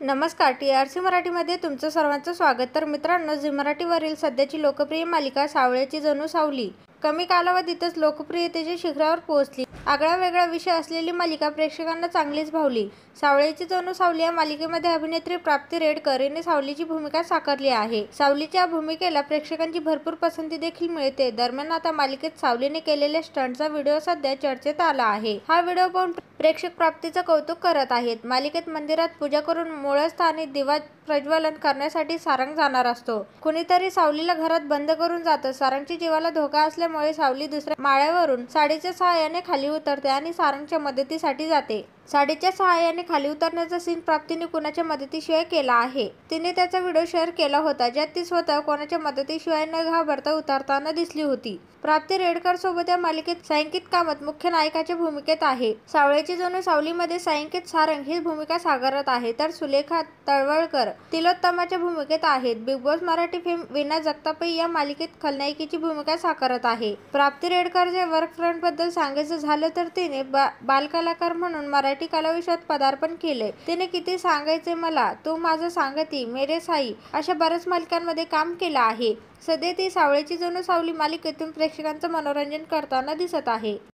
नमस्कार. TRC मराठीमध्ये तुमचं सर्वांचं स्वागत. तर मित्रांनो, झी मराठीवरील सध्याची लोकप्रिय मालिका सावळ्याची जणू सावली कमी कालावधीतच लोकप्रियतेच्या शिखरावर पोहोचली. आगळा-वेगळा विषय असलेली मालिका प्रेक्षकांना चांगलीच भावली. सावळ्याची जणू सावली या मालिकेमध्ये अभिनेत्री प्राप्ती रेडकर हिने सावलीची भूमिका साकारली आहे. सावलीच्या भूमिकेला प्रेक्षकांची भरपूर पसंती देखील मिळते. दरम्यान आता मालिकेत सावलीने केलेल्या स्टंटचा व्हिडिओ सध्या चर्चेत आला आहे. हा व्हिडिओ पाहून प्रेक्षक प्राप्तीचं कौतुक करत आहेत. मालिकेत मंदिरात पूजा करून मूळस्थानी दिवा प्रज्वलन करण्यासाठी सारंग जाणार असतो. कुणीतरी सावलीला घरात बंद करून जातं. सारंगच्या जीवाला धोका असल्यामुळे सावली दुसऱ्या माळ्यावरून साडीच्या सहाय्याने खाली उतरते आणि सारंगच्या मदतीसाठी जाते. साडीच्या सहाय्याने खाली उतरण्याचा सीन प्राप्तीने कुणाच्या मदतीशिवाय केला आहे. तिने त्याचा व्हिडिओ शेअर केला होता, ज्यात ती स्वतः कोणाच्या मदतीशिवाय न घाबरता उतरताना दिसली होती. प्राप्ती रेडकर सोबत या मालिकेत सायंकित कामत मुख्य नायकाच्या भूमिकेत आहे. सावळ्याची जणू सावलीमध्ये सायंकित सारंग ही भूमिका साकारत आहे, तर सुलेखा तळवळकर तिलोत्तमाच्या भूमिकेत आहेत. बिग बॉस मराठी फेम वीणा जगतापही या मालिकेत खलनायिकेची भूमिका साकारत आहे. प्राप्ती रेडकरच्या वर्क फ्रंटबद्दल सांगायचं झालं तर तिने बालकलाकार म्हणून मराठी कलाविश्वात पदार्पण केले. तिने किती सांगायचे मला, तू माझं सांगती, मेरे साई अशा बऱ्याच मालिकांमध्ये काम केलं आहे. सध्या ती सावळ्याची जणू सावली मालिकेतून प्रेक्षकांचं मनोरंजन करताना दिसत आहे.